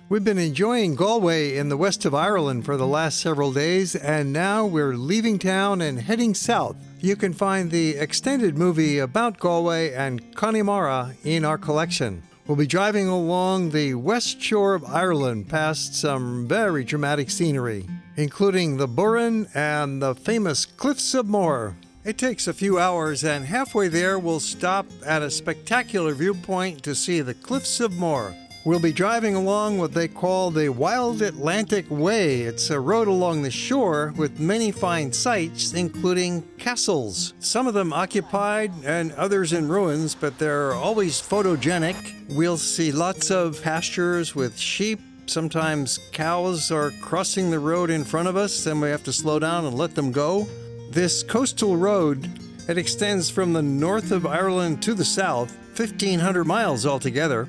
We've been enjoying Galway in the west of Ireland for the last several days, and now we're leaving town and heading south. You can find the extended movie about Galway and Kinvara in our collection. We'll be driving along the west shore of Ireland past some very dramatic scenery, including the Burren and the famous Cliffs of Moher. It takes a few hours, and halfway there we'll stop at a spectacular viewpoint to see the Cliffs of Moher. We'll be driving along what they call the Wild Atlantic Way. It's a road along the shore with many fine sights, including castles. Some of them occupied and others in ruins, but they're always photogenic. We'll see lots of pastures with sheep. Sometimes cows are crossing the road in front of us, and we have to slow down and let them go. This coastal road, it extends from the north of Ireland to the south, 1,500 miles altogether.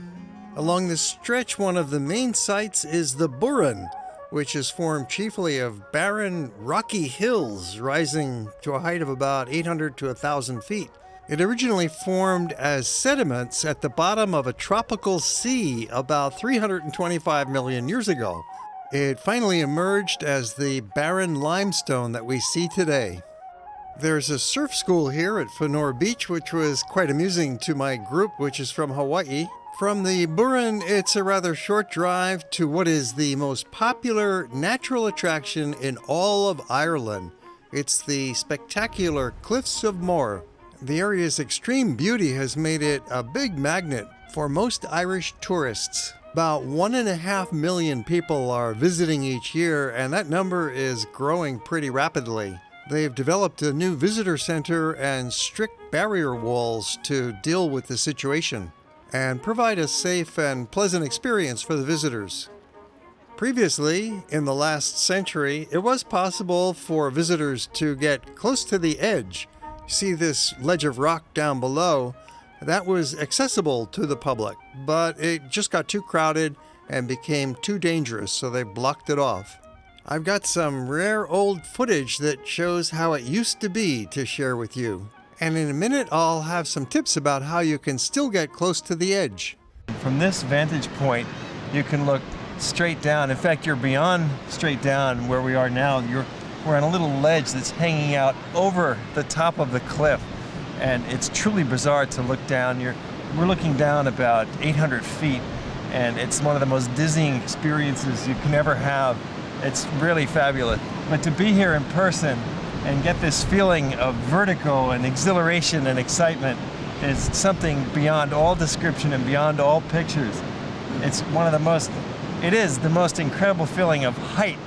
Along this stretch, one of the main sights is the Burren, which is formed chiefly of barren, rocky hills rising to a height of about 800 to 1,000 feet. It originally formed as sediments at the bottom of a tropical sea about 325 million years ago. It finally emerged as the barren limestone that we see today. There's a surf school here at Fenor Beach, which was quite amusing to my group, which is from Hawaii. From the Burren, it's a rather short drive to what is the most popular natural attraction in all of Ireland. It's the spectacular Cliffs of Moher. The area's extreme beauty has made it a big magnet for most Irish tourists. About 1.5 million people are visiting each year, and that number is growing pretty rapidly. They've developed a new visitor center and strict barrier walls to deal with the situation and provide a safe and pleasant experience for the visitors. Previously, in the last century, it was possible for visitors to get close to the edge. See this ledge of rock down below? That was accessible to the public, but it just got too crowded and became too dangerous, so they blocked it off. I've got some rare old footage that shows how it used to be to share with you. And in a minute, I'll have some tips about how you can still get close to the edge. From this vantage point, you can look straight down. In fact, you're beyond straight down where we are now. We're on a little ledge that's hanging out over the top of the cliff. And it's truly bizarre to look down. We're looking down about 800 feet, and it's one of the most dizzying experiences you can ever have. It's really fabulous. But to be here in person and get this feeling of vertigo and exhilaration and excitement is something beyond all description and beyond all pictures. It is the most incredible feeling of height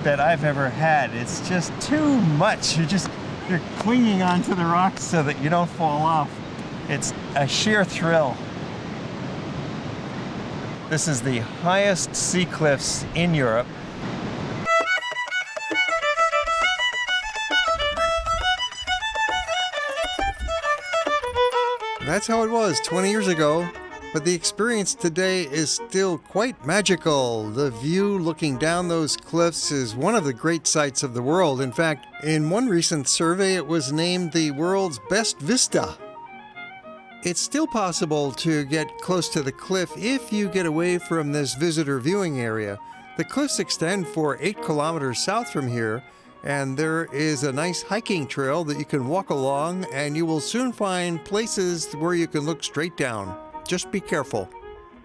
that I've ever had. It's just too much. You're clinging onto the rocks so that you don't fall off. It's a sheer thrill. This is the highest sea cliffs in Europe. That's how it was 20 years ago, but the experience today is still quite magical. The view looking down those cliffs is one of the great sights of the world. In fact, in one recent survey, it was named the world's best vista. It's still possible to get close to the cliff if you get away from this visitor viewing area. The cliffs extend for 8 kilometers south from here, and there is a nice hiking trail that you can walk along, and you will soon find places where you can look straight down. Just be careful.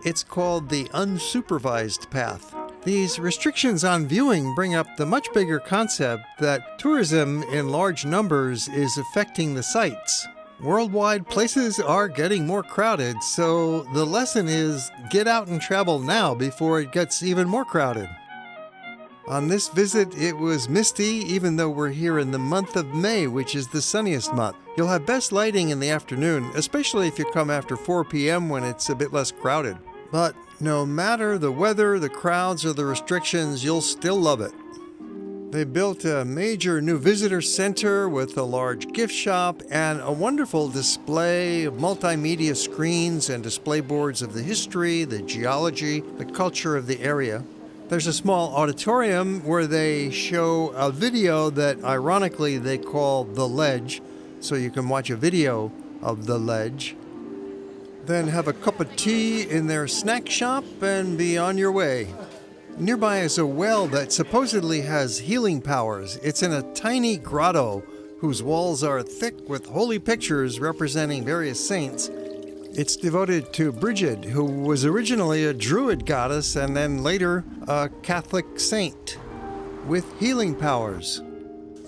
It's called the unsupervised path. These restrictions on viewing bring up the much bigger concept that tourism in large numbers is affecting the sights. Worldwide, places are getting more crowded, so the lesson is get out and travel now before it gets even more crowded. On this visit, it was misty, even though we're here in the month of May, which is the sunniest month. You'll have best lighting in the afternoon, especially if you come after 4 p.m. when it's a bit less crowded. But no matter the weather, the crowds, or the restrictions, you'll still love it. They built a major new visitor center with a large gift shop and a wonderful display of multimedia screens and display boards of the history, the geology, the culture of the area. There's a small auditorium where they show a video that ironically they call The Ledge, so you can watch a video of The Ledge. Then have a cup of tea in their snack shop and be on your way. Nearby is a well that supposedly has healing powers. It's in a tiny grotto whose walls are thick with holy pictures representing various saints. It's devoted to Bridget, who was originally a Druid goddess and then later a Catholic saint with healing powers.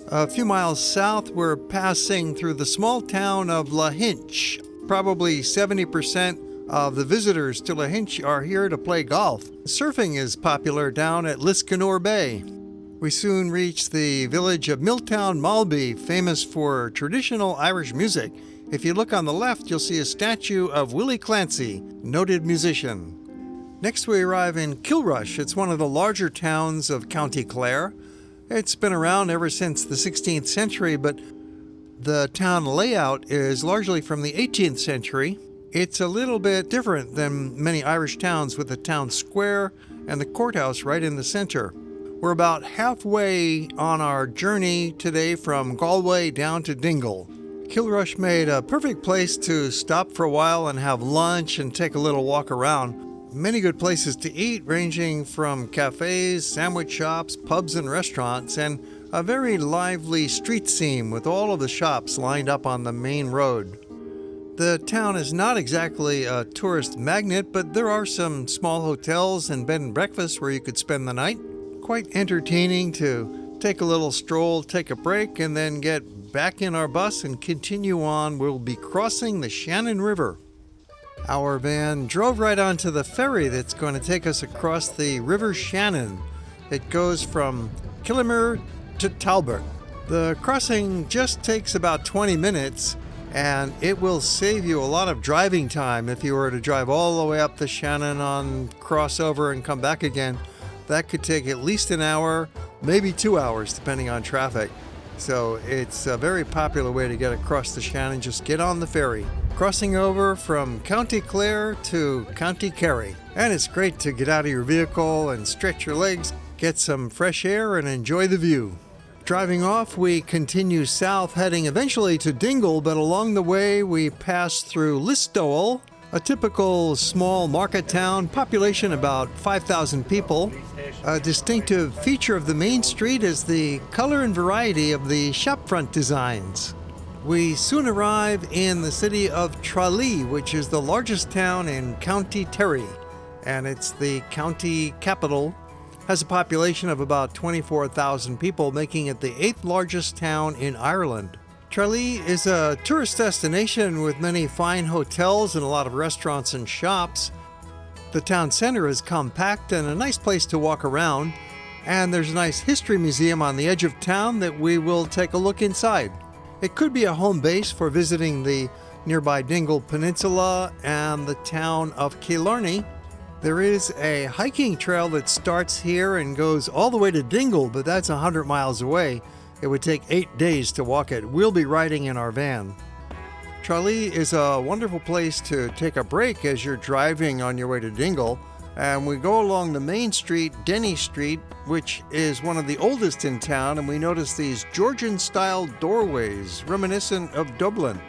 A few miles south, we're passing through the small town of Lahinch. Probably 70% of the visitors to Lahinch are here to play golf. Surfing is popular down at Liscannor Bay. We soon reach the village of Milltown Malby, famous for traditional Irish music. If you look on the left, you'll see a statue of Willie Clancy, noted musician. Next we arrive in Kilrush. It's one of the larger towns of County Clare. It's been around ever since the 16th century, but the town layout is largely from the 18th century. It's a little bit different than many Irish towns, with the town square and the courthouse right in the center. We're about halfway on our journey today from Galway down to Dingle. Kilrush made a perfect place to stop for a while and have lunch and take a little walk around. Many good places to eat, ranging from cafes, sandwich shops, pubs and restaurants, and a very lively street scene with all of the shops lined up on the main road. The town is not exactly a tourist magnet, but there are some small hotels and bed and breakfasts where you could spend the night. Quite entertaining to take a little stroll, take a break, and then get back in our bus and continue on. We'll be crossing the Shannon River. Our van drove right onto the ferry that's going to take us across the River Shannon. It goes from Kilrush to Tarbert. The crossing just takes about 20 minutes, and it will save you a lot of driving time if you were to drive all the way up the Shannon on crossover and come back again. That could take at least an hour, maybe 2 hours, depending on traffic. So it's a very popular way to get across the Shannon. Just get on the ferry, crossing over from County Clare to County Kerry. And it's great to get out of your vehicle and stretch your legs, get some fresh air, and enjoy the view. Driving off, we continue south, heading eventually to Dingle, but along the way we pass through Listowel, a typical small market town, population about 5,000 people. A distinctive feature of the main street is the color and variety of the shopfront designs. We soon arrive in the city of Tralee, which is the largest town in County Kerry, and it's the county capital. Has a population of about 24,000 people, making it the 8th largest town in Ireland. Tralee is a tourist destination with many fine hotels and a lot of restaurants and shops. The town center is compact and a nice place to walk around, and there's a nice history museum on the edge of town that we will take a look inside. It could be a home base for visiting the nearby Dingle Peninsula and the town of Killarney. There is a hiking trail that starts here and goes all the way to Dingle, but that's 100 miles away. It would take 8 days to walk it. We'll be riding in our van. Tralee is a wonderful place to take a break as you're driving on your way to Dingle. And we go along the main street, Denny Street, which is one of the oldest in town, and we notice these Georgian-style doorways reminiscent of Dublin.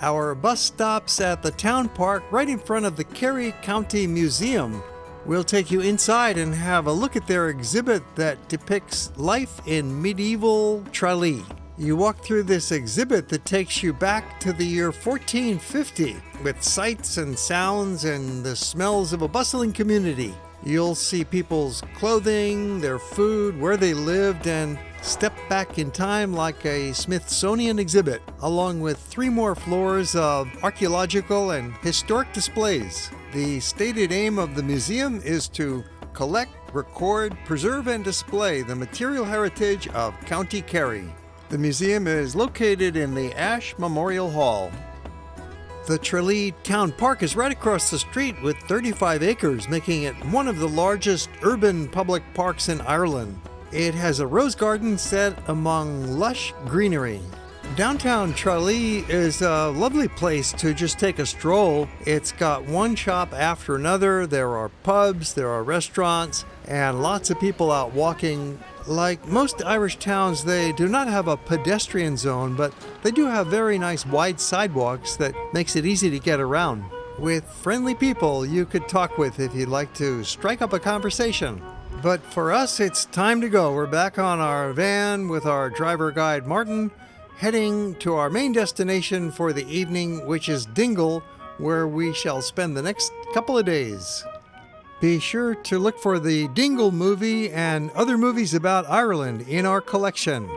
Our bus stops at the town park right in front of the Kerry County Museum. We'll take you inside and have a look at their exhibit that depicts life in medieval Tralee. You walk through this exhibit that takes you back to the year 1450 with sights and sounds and the smells of a bustling community. You'll see people's clothing, their food, where they lived, and step back in time like a Smithsonian exhibit, along with 3 more floors of archaeological and historic displays. The stated aim of the museum is to collect, record, preserve, and display the material heritage of County Kerry. The museum is located in the Ash Memorial Hall. The Tralee Town Park is right across the street with 35 acres, making it one of the largest urban public parks in Ireland. It has a rose garden set among lush greenery. Downtown Tralee is a lovely place to just take a stroll. It's got one shop after another. There are pubs, there are restaurants, and lots of people out walking. Like most Irish towns, they do not have a pedestrian zone, but they do have very nice wide sidewalks that makes it easy to get around, with friendly people you could talk with if you'd like to strike up a conversation. But for us, it's time to go. We're back on our van with our driver guide Martin, heading to our main destination for the evening, which is Dingle, where we shall spend the next couple of days. Be sure to look for the Dingle movie and other movies about Ireland in our collection.